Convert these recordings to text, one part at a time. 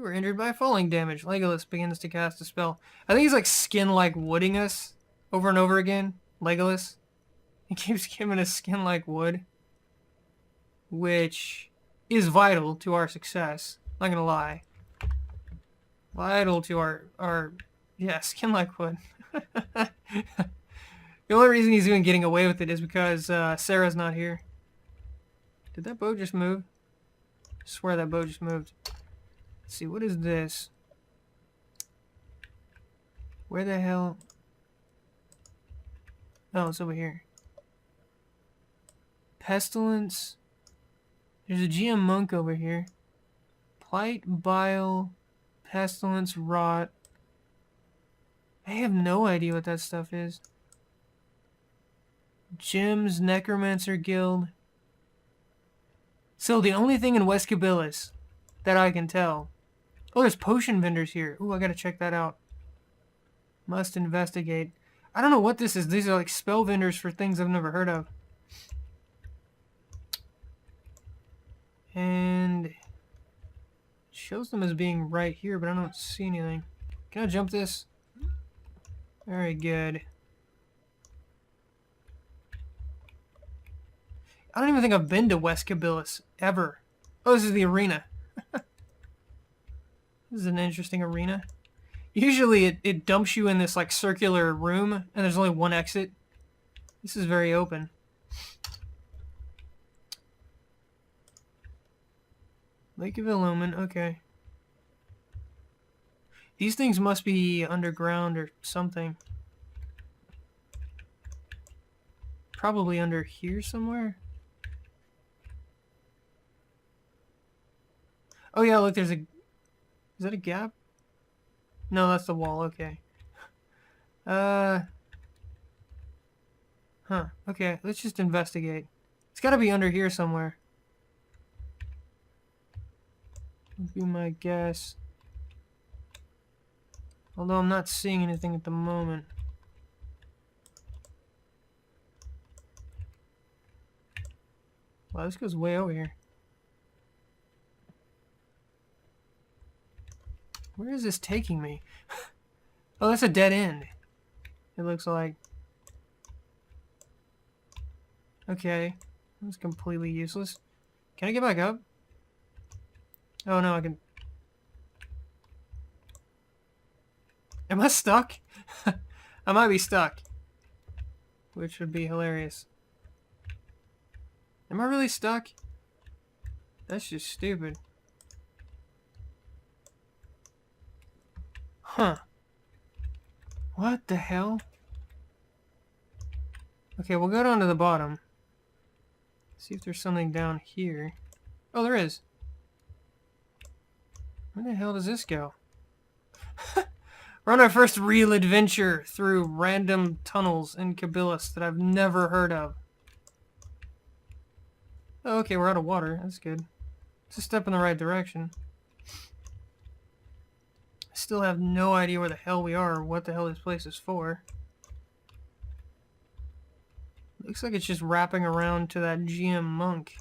You were injured by falling damage. Legolas begins to cast a spell. I think he's like skin-like wooding us over and over again. Legolas. He keeps giving us skin like wood, which is vital to our success. Not gonna lie. Vital to our yeah, skin like wood. The only reason he's even getting away with it is because Sarah's not here. Did that boat just move? I swear that boat just moved. Let's see, what is this? Where the hell? Oh, it's over here. Pestilence. There's a GM monk over here. Plight, bile, pestilence, rot. I have no idea what that stuff is. Gems, Necromancer Guild. So the only thing in West Cabilis that I can tell. Oh, there's potion vendors here. Ooh, I gotta check that out. Must investigate. I don't know what this is. These are like spell vendors for things I've never heard of. And it shows them as being right here, but I don't see anything. Can I jump this? Very good. I don't even think I've been to West Cabilis ever. Oh, this is the arena. This is an interesting arena. Usually it dumps you in this like circular room and there's only one exit. This is very open. Lake of Illumin, okay. These things must be underground or something. Probably under here somewhere. Oh yeah, look, there's a... Is that a gap? No, that's the wall, okay. Huh, okay, let's just investigate. It's gotta be under here somewhere. Would be my guess. Although I'm not seeing anything at the moment. Wow, this goes way over here. Where is this taking me? Oh, that's a dead end. It looks like. Okay. That's completely useless. Can I get back up? Oh no, I can... Am I stuck? I might be stuck. Which would be hilarious. Am I really stuck? That's just stupid. Huh. What the hell? Okay, we'll go down to the bottom. See if there's something down here. Oh, there is. Where the hell does this go? We're on our first real adventure through random tunnels in Cabilis that I've never heard of. Oh, okay, we're out of water. That's good. It's a step in the right direction. I still have no idea where the hell we are or what the hell this place is for. Looks like it's just wrapping around to that GM monk.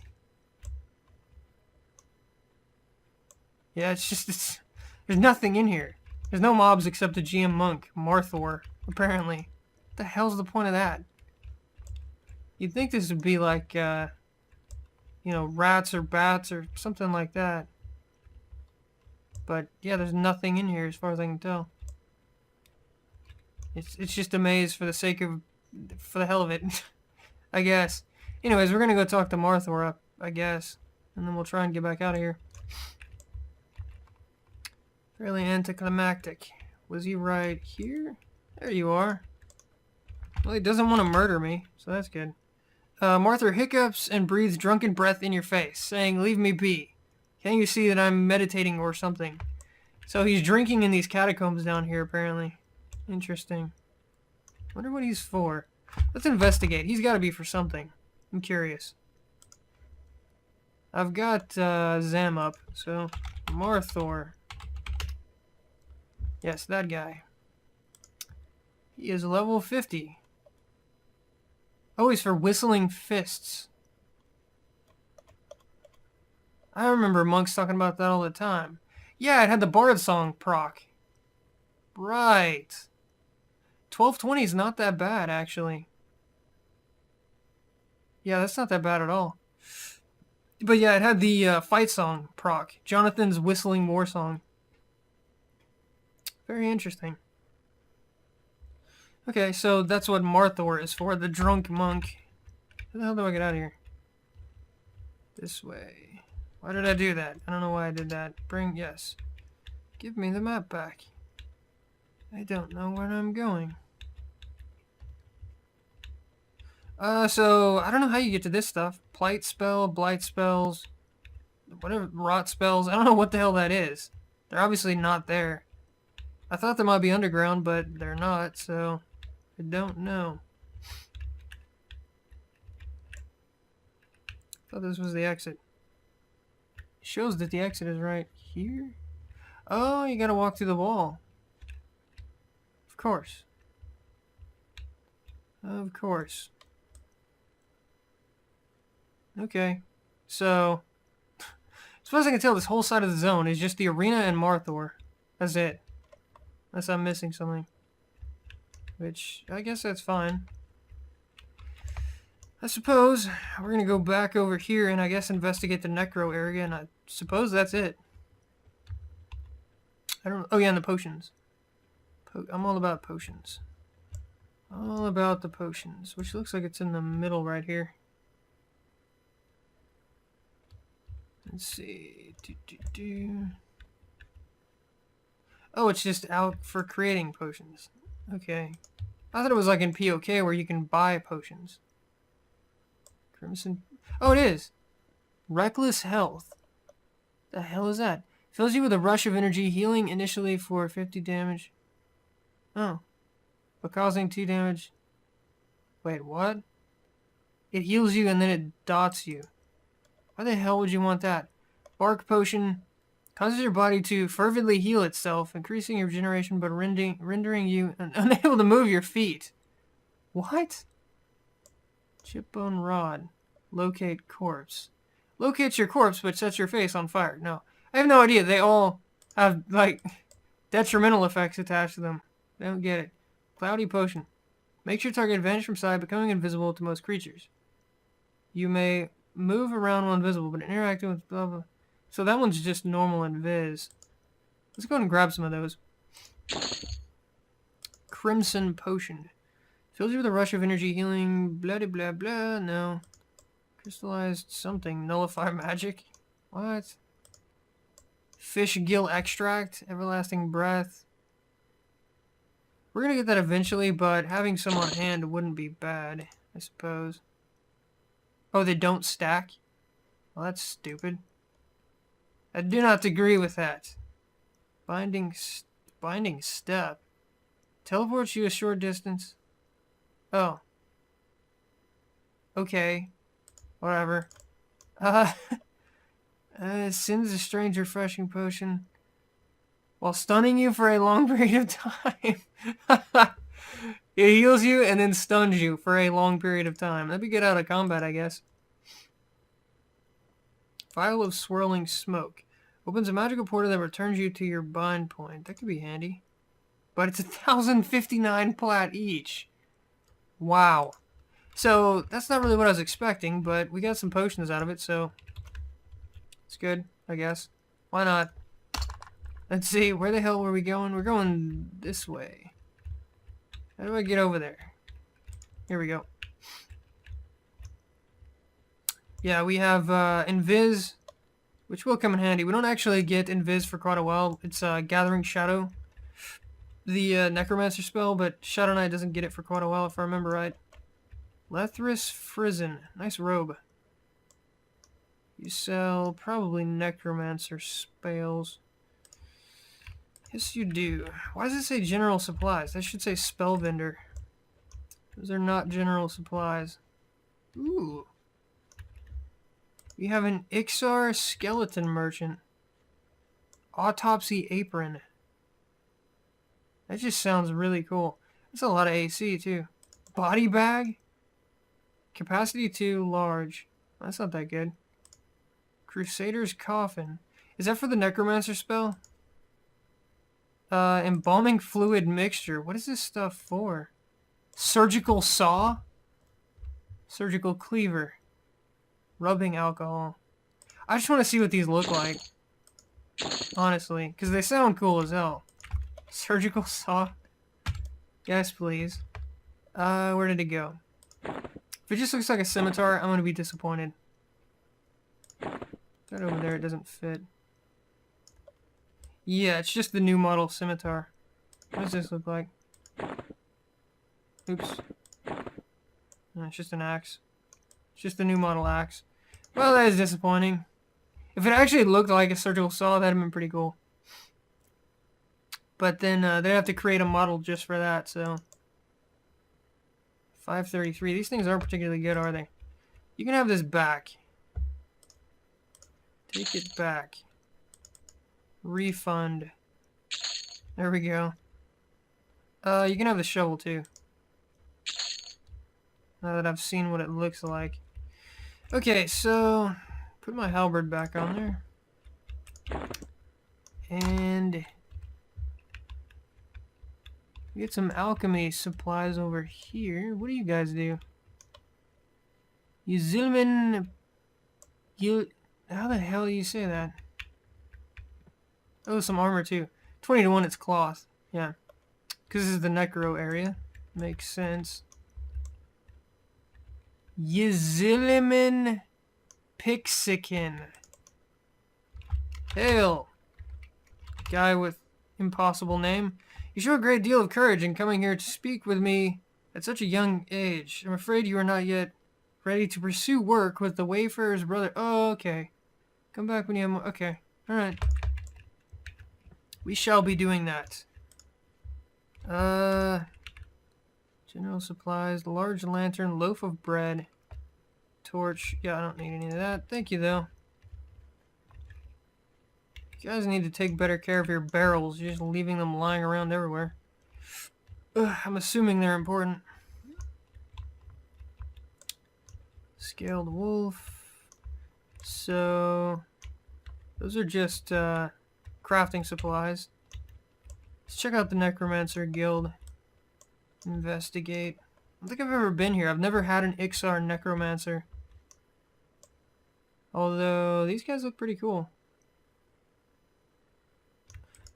Yeah, there's nothing in here. There's no mobs except the GM monk, Marthor, apparently. What the hell's the point of that? You'd think this would be like, you know, rats or bats or something like that. But, yeah, there's nothing in here as far as I can tell. It's just a maze for the sake of... for the hell of it. I guess. Anyways, we're gonna go talk to Marthor up, I guess. And then we'll try and get back out of here. Fairly anticlimactic. Was he right here? There you are. Well, he doesn't want to murder me, so that's good. Marthor hiccups and breathes drunken breath in your face, saying, "Leave me be. Can't you see that I'm meditating or something?" So he's drinking in these catacombs down here, apparently. Interesting. Wonder what he's for. Let's investigate. He's got to be for something. I'm curious. I've got Zam up, so Marthor. Yes, that guy. He is level 50. Oh, he's for whistling fists. I remember monks talking about that all the time. Yeah, it had the Bard Song proc. Right. 1220 is not that bad, actually. Yeah, that's not that bad at all. But yeah, it had the fight song proc. Jonathan's Whistling War Song. Very interesting. Okay, so that's what Marthor is for, the drunk monk. How the hell do I get out of here? This way. Why did I do that? I don't know why I did that. Yes. Give me the map back. I don't know where I'm going. So, I don't know how you get to this stuff. Plight spell, blight spells, whatever, rot spells. I don't know what the hell that is. They're obviously not there. I thought they might be underground, but they're not, so I don't know. I thought this was the exit. It shows that the exit is right here. Oh, you gotta walk through the wall. Of course. Of course. Okay. So, as far as I can tell, this whole side of the zone is just the arena and Marthor. That's it. Unless I'm missing something. Which, I guess that's fine. I suppose we're going to go back over here and I guess investigate the Necro area, and I suppose that's it. I don't. Oh yeah, and the potions. I'm all about potions. All about the potions, which looks like it's in the middle right here. Let's see. Oh, it's just out for creating potions. Okay. I thought it was like in POK where you can buy potions. Crimson. Oh, it is. Reckless Health. The hell is that? Fills you with a rush of energy, healing initially for 50 damage. Oh. But causing 2 damage. Wait, what? It heals you and then it dots you. Why the hell would you want that? Bark Potion causes your body to fervently heal itself, increasing your regeneration but rendering you unable to move your feet. What? Chipbone Rod. Locate corpse. Locates your corpse but sets your face on fire. No. I have no idea. They all have, like, detrimental effects attached to them. I don't get it. Cloudy Potion. Makes your target vanish from sight, becoming invisible to most creatures. You may move around while invisible, but interacting with blah blah. So that one's just normal invis. Let's go ahead and grab some of those. Crimson Potion. Fills you with a rush of energy, healing, blah blah blah blah. No. Crystallized something. Nullify magic. What? Fish Gill Extract. Everlasting Breath. We're gonna get that eventually, but having some on hand wouldn't be bad, I suppose. Oh, they don't stack? Well, that's stupid. I do not agree with that. Binding Step. Teleports you a short distance. Oh. Okay. Whatever. Sends a strange refreshing potion while stunning you for a long period of time. It heals you and then stuns you for a long period of time. That'd be good out of combat, I guess. Vial of Swirling Smoke. Opens a magical portal that returns you to your bind point. That could be handy. But it's 1,059 plat each. Wow. So, that's not really what I was expecting, but we got some potions out of it, so it's good, I guess. Why not? Let's see, where the hell were we going? We're going this way. How do I get over there? Here we go. Yeah, we have Invis, which will come in handy. We don't actually get Invis for quite a while. It's Gathering Shadow, the Necromancer spell, but Shadow Knight doesn't get it for quite a while, if I remember right. Lethris Frizzen. Nice robe. You sell probably Necromancer spells. Yes, you do. Why does it say General Supplies? That should say Spell Vendor. Those are not General Supplies. Ooh. We have an Ixar Skeleton Merchant. Autopsy Apron. That just sounds really cool. That's a lot of AC, too. Body Bag? Capacity 2, large. That's not that good. Crusader's Coffin. Is that for the Necromancer spell? Embalming fluid mixture. What is this stuff for? Surgical saw? Surgical cleaver. Rubbing alcohol. I just want to see what these look like. Honestly. Because they sound cool as hell. Surgical saw? Yes, please. Where did it go? If it just looks like a scimitar, I'm going to be disappointed. That over there, it doesn't fit. Yeah, it's just the new model scimitar. What does this look like? Oops. No, it's just an axe. It's just the new model axe. Well, that is disappointing. If it actually looked like a surgical saw, that'd have been pretty cool. But then they'd have to create a model just for that, so... 533. These things aren't particularly good, are they? You can have this back. Take it back. Refund. There we go. You can have the shovel too. Now that I've seen what it looks like. Okay, so put my halberd back on there. And get some alchemy supplies over here. What do you guys do? You Zilman... How the hell do you say that? Oh, some armor too. 20 to 1, it's cloth. Yeah. Because this is the necro area. Makes sense. Yziliman Pixican. Hail. Guy with impossible name. You show a great deal of courage in coming here to speak with me at such a young age. I'm afraid you are not yet ready to pursue work with the Wayfarer's brother. Oh, okay. Come back when you have more. Okay. Alright. We shall be doing that. General supplies, large lantern, loaf of bread, torch. Yeah, I don't need any of that. Thank you, though. You guys need to take better care of your barrels. You're just leaving them lying around everywhere. Ugh, I'm assuming they're important. Scaled wolf. So, those are just crafting supplies. Let's check out the Necromancer Guild. Investigate. I don't think I've ever been here. I've never had an Ixar Necromancer. Although, these guys look pretty cool.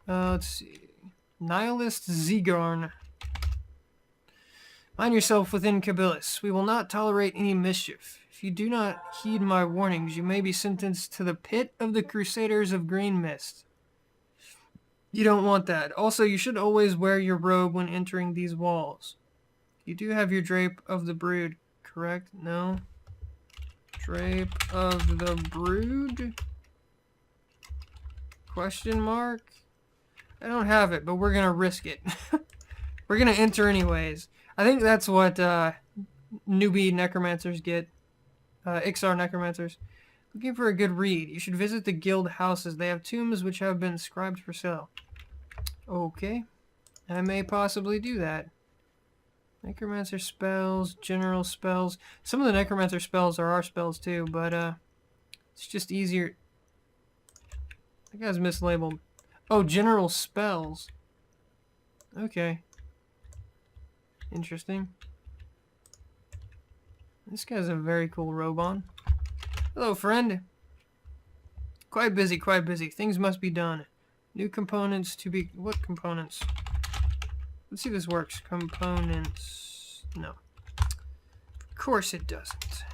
Let's see. Nihilist Zegarn. Mind yourself within Cabilis. We will not tolerate any mischief. If you do not heed my warnings, you may be sentenced to the pit of the Crusaders of Green Mist. You don't want that. Also, you should always wear your robe when entering these walls. You do have your Drape of the Brood, correct? No? Drape of the Brood? Question mark? I don't have it, but we're gonna risk it. We're gonna enter anyways. I think that's what newbie necromancers get. Ixar necromancers. Looking for a good read. You should visit the guild houses. They have tombs which have been inscribed for sale. Okay. I may possibly do that. Necromancer spells, general spells. Some of the necromancer spells are our spells too, but it's just easier. That guy's mislabeled. Oh, general spells. Okay. Interesting. This guy's a very cool robe on. Hello, friend. Quite busy, quite busy. Things must be done. New components to be... What components? Let's see if this works. Components... No. Of course it doesn't.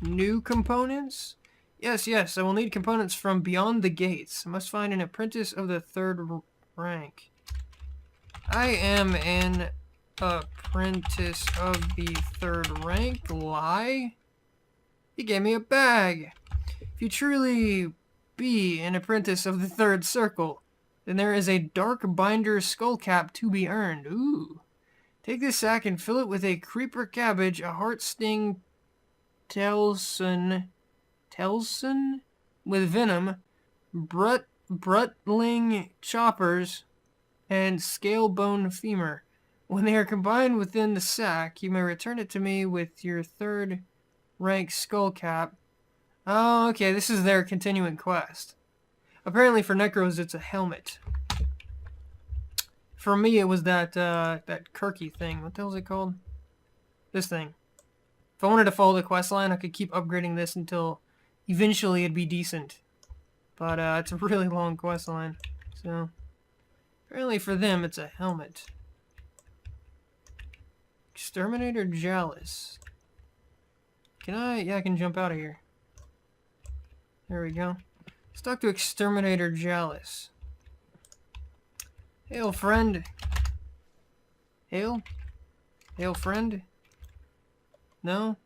New components? Yes, yes. I will need components from beyond the gates. I must find an apprentice of the 3rd rank. I am an apprentice of the 3rd rank. Lie? He gave me a bag. If you truly be an apprentice of the 3rd circle, then there is a dark binder skull cap to be earned. Ooh. Take this sack and fill it with a creeper cabbage, a heart sting telson with venom, brutling choppers, and scale bone femur. When they are combined within the sack, you may return it to me with your 3rd rank skull cap. Oh, okay, this is their continuing quest. Apparently for Necros, it's a helmet. For me, it was that that Kirky thing. What the hell is it called? This thing. If I wanted to follow the quest line, I could keep upgrading this until eventually it'd be decent. But it's a really long quest line. So apparently for them, it's a helmet. Exterminator Cabilis. Can I? Yeah, I can jump out of here. There we go. Let's talk to Exterminator Cabilis. Hail, friend. Hail? Hail, friend? No?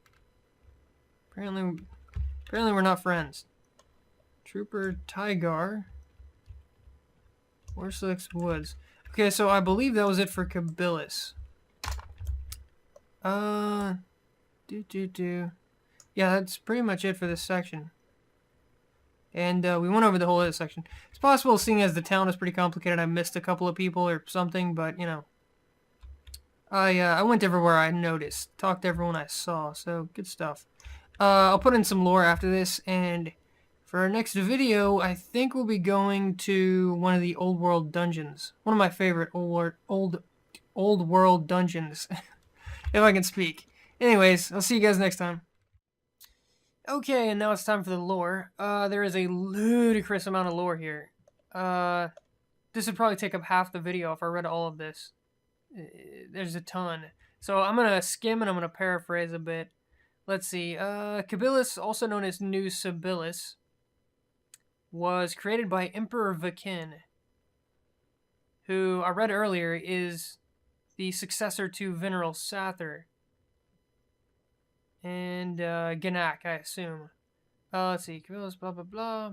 Apparently we're not friends. Trooper Tygar. Worslick's Woods. Okay, so I believe that was it for Cabilis. Yeah, that's pretty much it for this section. And we went over the whole other section. It's possible, seeing as the town is pretty complicated, I missed a couple of people or something, but, you know. I went everywhere I noticed. Talked to everyone I saw, so good stuff. I'll put in some lore after this, and for our next video, I think we'll be going to one of the old world dungeons. One of my favorite old world dungeons. If I can speak. Anyways, I'll see you guys next time. Okay, and now it's time for the lore. There is a ludicrous amount of lore here. This would probably take up half the video if I read all of this. There's a ton. So I'm going to skim and I'm going to paraphrase a bit. Let's see. Cabilis, also known as New Cabilis, was created by Emperor Vakin, who I read earlier is the successor to Veneral Sather and Ganak, I assume. Let's see. Cabilis, blah, blah, blah.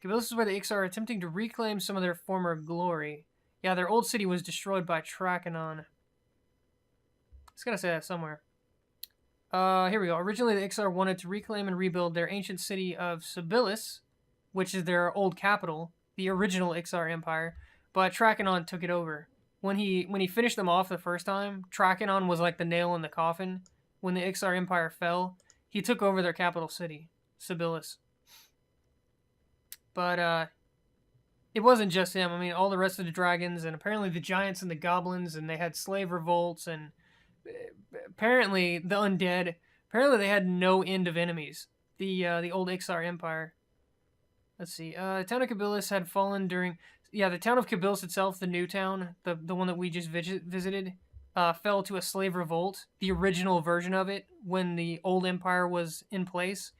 Cabilis is where the Ixar are attempting to reclaim some of their former glory. Yeah, their old city was destroyed by Trakenon. I was gonna say that somewhere. Here we go. Originally, the Ixar wanted to reclaim and rebuild their ancient city of Cabilis, which is their old capital, the original Ixar Empire, but Trakenon took it over. When he finished them off the first time, Trakenon was like the nail in the coffin. When the Ixar Empire fell, he took over their capital city, Cabilis. But it wasn't just him. I mean, all the rest of the dragons, and apparently the giants and the goblins, and they had slave revolts, and apparently the undead. Apparently they had no end of enemies. The old Ixar Empire. Let's see. The town of Cabilis had fallen during... Yeah, the town of Cabilis itself, the new town, the one that we just visited, fell to a slave revolt, the original version of it, when the old empire was in place.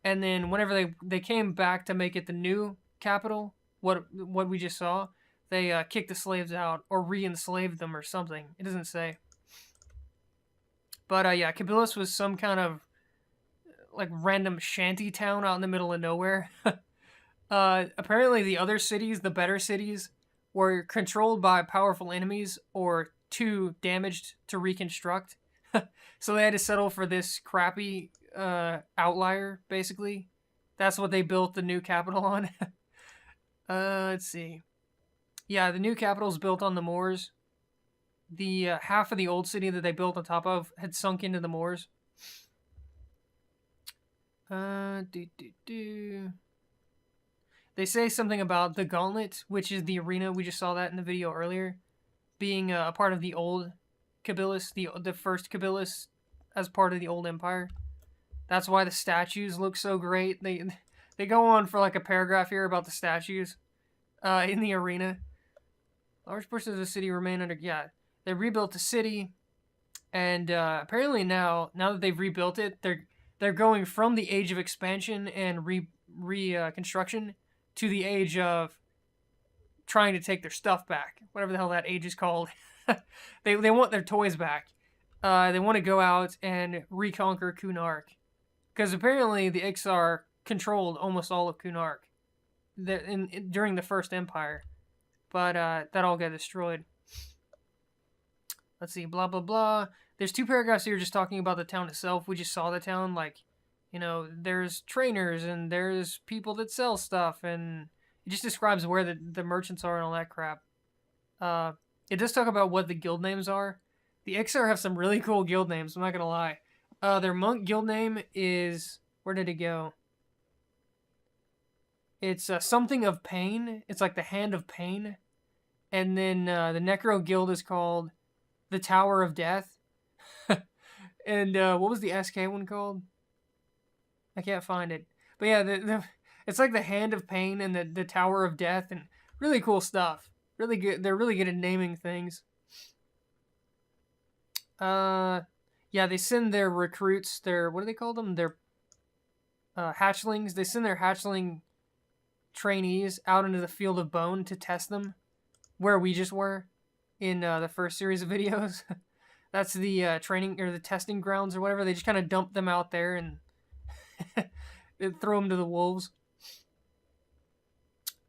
And then whenever they came back to make it the new capital, what we just saw, they kicked the slaves out or re-enslaved them or something. It doesn't say. But yeah, Cabilis was some kind of like random shanty town out in the middle of nowhere. Apparently the other cities, the better cities, were controlled by powerful enemies or too damaged to reconstruct. So they had to settle for this crappy outlier, basically. That's what they built the new capital on. Let's see. Yeah, the new capital is built on the moors. The half of the old city that they built on top of had sunk into the moors. They say something about the Gauntlet, which is the arena. We just saw that in the video earlier, being a part of the old Cabilis, the first Cabilis, as part of the old empire. That's why the statues look so great. They go on for like a paragraph here about the statues in the arena. Large portions of the city remain under... Yeah, they rebuilt the city, and apparently now that they've rebuilt it, they're going from the age of expansion and reconstruction to the age of trying to take their stuff back. Whatever the hell that age is called. They want their toys back. They want to go out and reconquer Kunark. Because apparently the Ixar controlled almost all of Kunark during the First Empire. But that all got destroyed. Let's see, blah, blah, blah. There's 2 paragraphs here just talking about the town itself. We just saw the town, like, you know, there's trainers and there's people that sell stuff. And it just describes where the merchants are and all that crap. It does talk about what the guild names are. The Ixar have some really cool guild names, I'm not going to lie. Their monk guild name is... Where did it go? It's something of pain. It's like the Hand of Pain. And then the Necro Guild is called the Tower of Death. And what was the SK one called? I can't find it. But yeah, it's like the Hand of Pain and the Tower of Death, and really cool stuff. Really good. They're really good at naming things. Yeah, they send their recruits. Their, what do they call them? Their hatchlings. They send their hatchling trainees out into the field of bone to test them, where we just were in the first series of videos. That's the training or the testing grounds or whatever. They just kind of dump them out there and throw them to the wolves.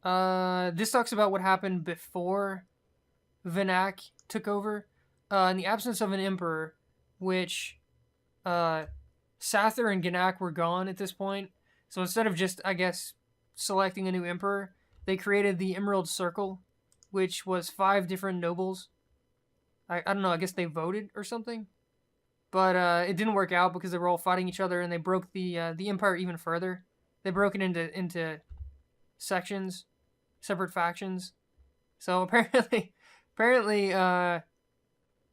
This talks about what happened before Vinak took over. In the absence of an emperor, which Sather and Ganak were gone at this point. So instead of just, I guess, selecting a new emperor, they created the Emerald Circle, which was 5 different nobles. I don't know, I guess they voted or something. But it didn't work out because they were all fighting each other, and they broke the empire even further. They broke it into sections, separate factions. So apparently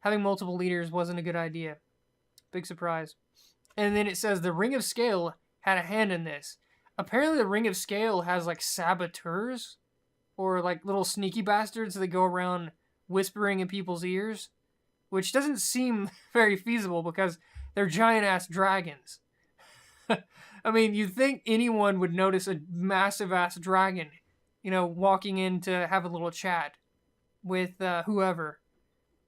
having multiple leaders wasn't a good idea. Big surprise. And then it says the Ring of Scale had a hand in this. Apparently the Ring of Scale has like saboteurs, or like little sneaky bastards that go around whispering in people's ears, which doesn't seem very feasible because they're giant ass dragons. I mean, you'd think anyone would notice a massive ass dragon, walking in to have a little chat with whoever.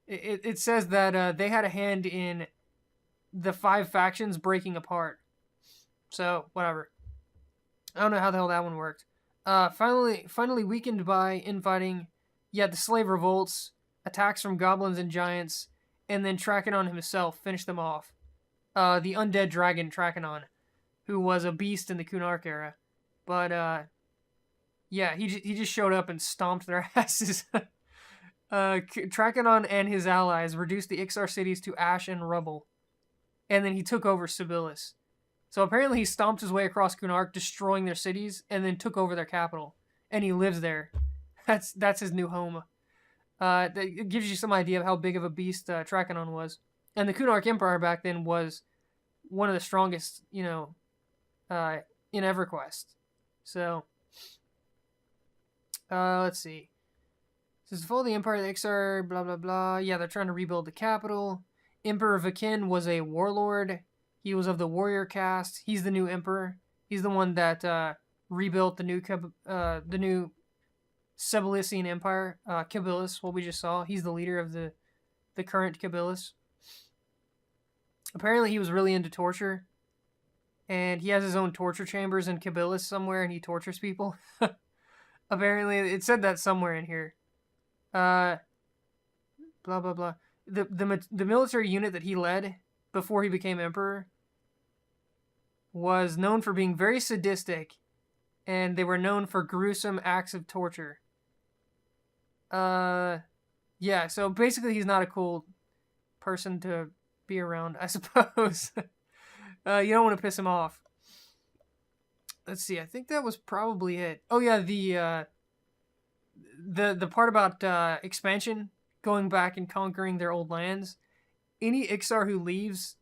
It says that they had a hand in the 5 factions breaking apart. So, whatever. I don't know how the hell that one worked. Finally weakened by infighting, the slave revolts, attacks from goblins and giants, and then Trachanon himself finished them off. The undead dragon Trachanon, who was a beast in the Kunark era. But, he just showed up and stomped their asses. Trachanon and his allies reduced the Ixar cities to ash and rubble. And then he took over Cabilis. So apparently he stomped his way across Kunark, destroying their cities, and then took over their capital. And he lives there. That's his new home. That gives you some idea of how big of a beast Trachanon was. And the Kunark Empire back then was one of the strongest, in EverQuest. So, let's see. Since the fall of the Empire, the Ixar, blah, blah, blah. Yeah, they're trying to rebuild the capital. Emperor Vakin was a warlord. He was of the warrior caste. He's the new emperor. He's the one that rebuilt the new Cabilisian Empire. Cabilis, what we just saw. He's the leader of the current Cabilis. Apparently he was really into torture. And he has his own torture chambers in Cabilis somewhere, and he tortures people. Apparently, it said that somewhere in here. Blah, blah, blah. The military unit that he led before he became emperor was known for being very sadistic, and they were known for gruesome acts of torture. Yeah, so basically he's not a cool person to be around, I suppose. You don't want to piss him off. Let's see, I think that was probably it. Oh yeah, the part about expansion, going back and conquering their old lands. Any Ixar who leaves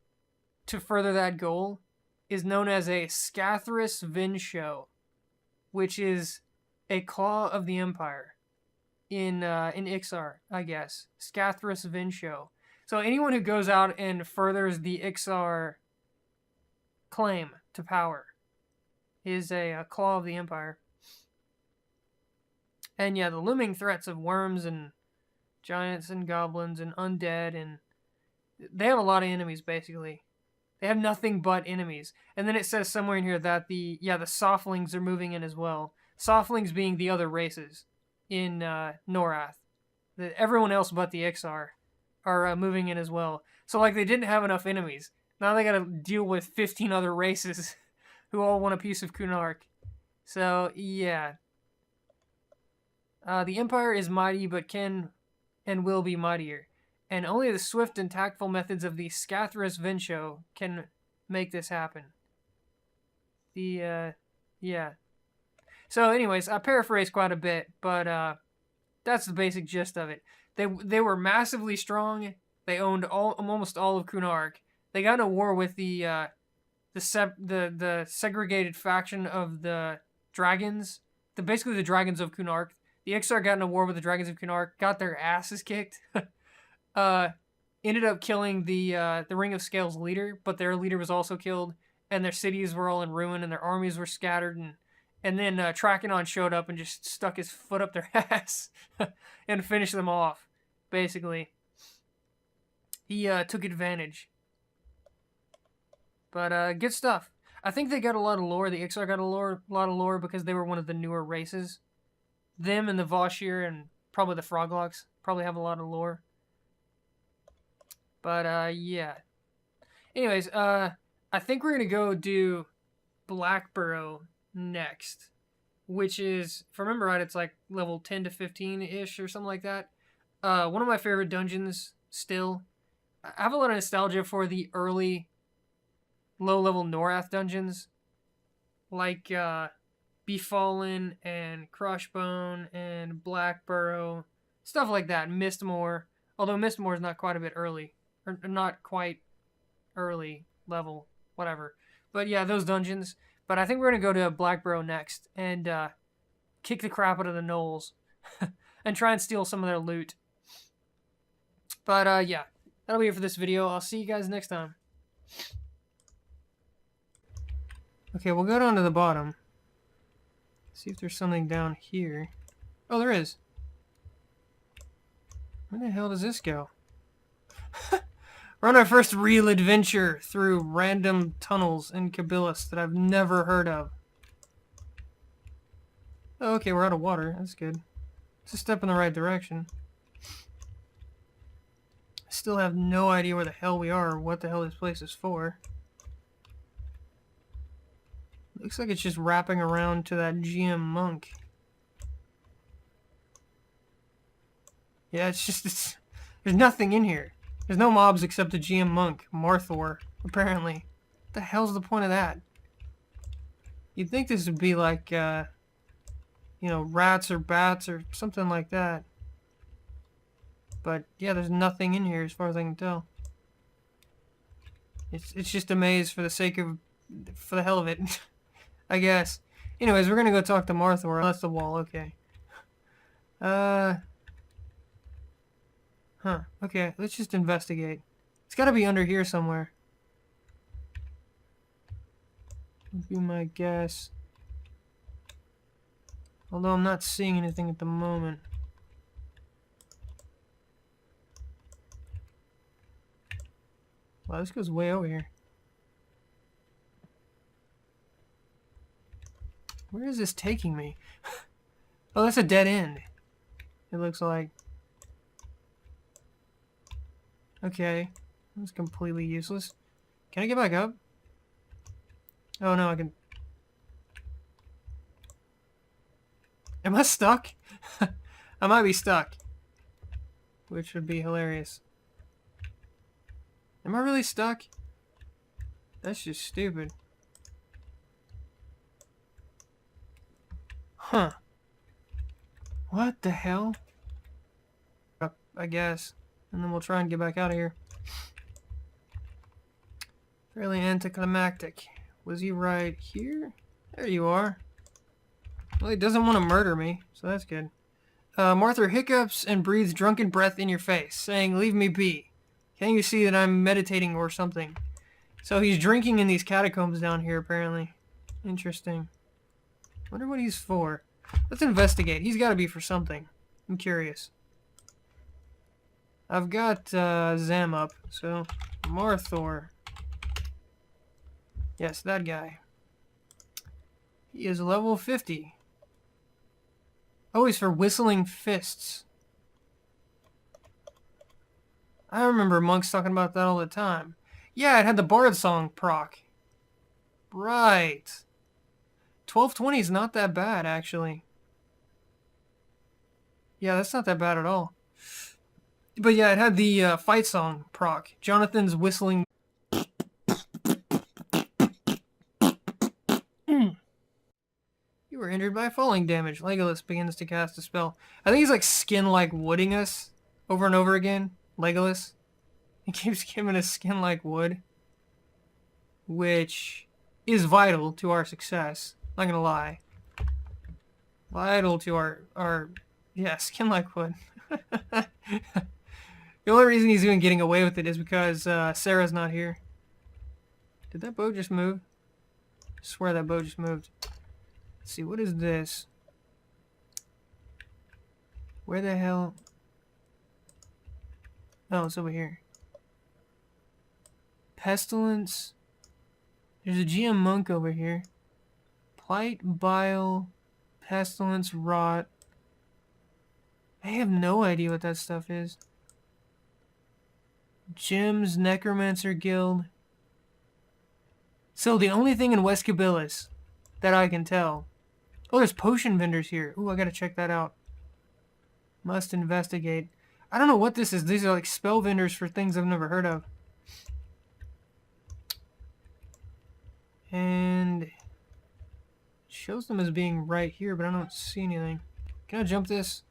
to further that goal is known as a Scathris Vinsho, which is a claw of the Empire in Ixar, I guess. Scathris Vinsho. So anyone who goes out and furthers the Ixar claim to power is a claw of the Empire. And yeah, the looming threats of worms and giants and goblins and undead, and they have a lot of enemies, basically. They have nothing but enemies. And then it says somewhere in here that the Softlings are moving in as well. Softlings being the other races in Norath. Everyone else but the Ixar are moving in as well. So, like, they didn't have enough enemies. Now they gotta deal with 15 other races who all want a piece of Kunark. So, yeah. The Empire is mighty, but can and will be mightier. And only the swift and tactful methods of the Scathris Vinsho can make this happen. Yeah. So anyways, I paraphrased quite a bit, but That's the basic gist of it. They were massively strong. They owned almost all of Kunark. They got in a war with the segregated faction of the dragons. Basically the dragons of Kunark. The Ixar got in a war with the dragons of Kunark, got their asses kicked. uh, Ended up killing the Ring of Scales leader, but their leader was also killed, and their cities were all in ruin, and their armies were scattered, and then Trachanon showed up and just stuck his foot up their ass and finished them off. Basically, he took advantage. But good stuff. I think they got a lot of lore. The Ixar got a lot of lore because they were one of the newer races. Them and the Vashir and probably the Froglocks probably have a lot of lore. But yeah. Anyways, I think we're gonna go do Blackburrow next, which is, if I remember right, it's like level 10 to 15-ish or something like that. One of my favorite dungeons still. I have a lot of nostalgia for the early low-level Norath dungeons, like Befallen and Crushbone and Blackburrow, stuff like that. Mistmoor, although Mistmoor is not quite a bit early, or not quite early level, whatever. But yeah, those dungeons. But I think we're gonna go to Blackburrow next and kick the crap out of the gnolls and try and steal some of their loot. But yeah, that'll be it for this video. I'll see you guys next time. Okay, we'll go down to the bottom. See if there's something down here. Oh, there is. Where the hell does this go? We're on our first real adventure through random tunnels in Cabilis that I've never heard of. Oh, okay, we're out of water. That's good. It's a step in the right direction. I still have no idea where the hell we are or what the hell this place is for. Looks like it's just wrapping around to that GM monk. Yeah, there's nothing in here. There's no mobs except the GM monk, Marthor, apparently. What the hell's the point of that? You'd think this would be like, you know, rats or bats or something like that. But, yeah, there's nothing in here as far as I can tell. It's just a maze for the sake of... for the hell of it. I guess. Anyways, we're gonna go talk to Marthor. Oh, that's the wall, okay. Huh. Okay, let's just investigate. It's gotta be under here somewhere. Would be my guess. Although I'm not seeing anything at the moment. Wow, this goes way over here. Where is this taking me? Oh, that's a dead end. It looks like. Okay. That's completely useless. Can I get back up? Oh, no, I can... Am I stuck? I might be stuck. Which would be hilarious. Am I really stuck? That's just stupid. Huh. What the hell? Up, I guess. And then we'll try and get back out of here. Fairly anticlimactic. Was he right here? There you are. Well, he doesn't want to murder me, so that's good. Marthor hiccups and breathes drunken breath in your face, saying, "Leave me be. Can't you see that I'm meditating or something?" So he's drinking in these catacombs down here, apparently. Interesting. Wonder what he's for. Let's investigate. He's got to be for something. I'm curious. I've got Zam up, so Marthor. Yes, that guy. He is level 50. Oh, he's for Whistling Fists. I remember monks talking about that all the time. Yeah, it had the Bard song proc. Right. 1220 is not that bad, actually. Yeah, that's not that bad at all. But yeah, it had the fight song proc. Jonathan's whistling. You You were injured by falling damage. Legolas begins to cast a spell. I think he's like skin-like wooding us over and over again. Legolas. He keeps giving us skin like wood, which is vital to our success. Not gonna lie. Vital to our skin like wood. The only reason he's even getting away with it is because Sarah's not here. Did that boat just move? I swear that boat just moved. Let's see, what is this? Where the hell? Oh, it's over here. Pestilence. There's a GM monk over here. Plight, bile, pestilence, rot. I have no idea what that stuff is. Gems, necromancer guild. So the only thing in West Cabilis that I can tell. Oh, there's potion vendors here. Ooh, I gotta check that out. Must investigate. I don't know what this is. These are like spell vendors for things I've never heard of. And it shows them as being right here, but I don't see anything. Can I jump this?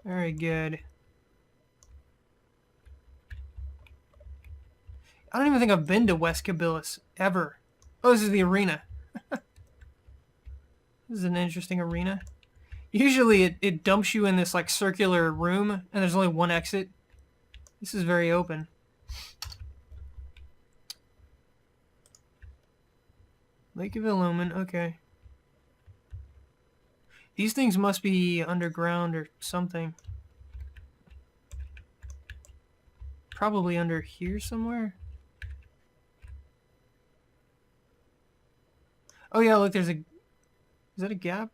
Very good. I don't even think I've been to West Cabilis ever. Oh, this is the arena. This is an interesting arena. Usually it dumps you in this like circular room and there's only one exit. This is very open. Lake of Illumin, okay. These things must be underground or something. Probably under here somewhere. Oh yeah, look, there's a... Is that a gap?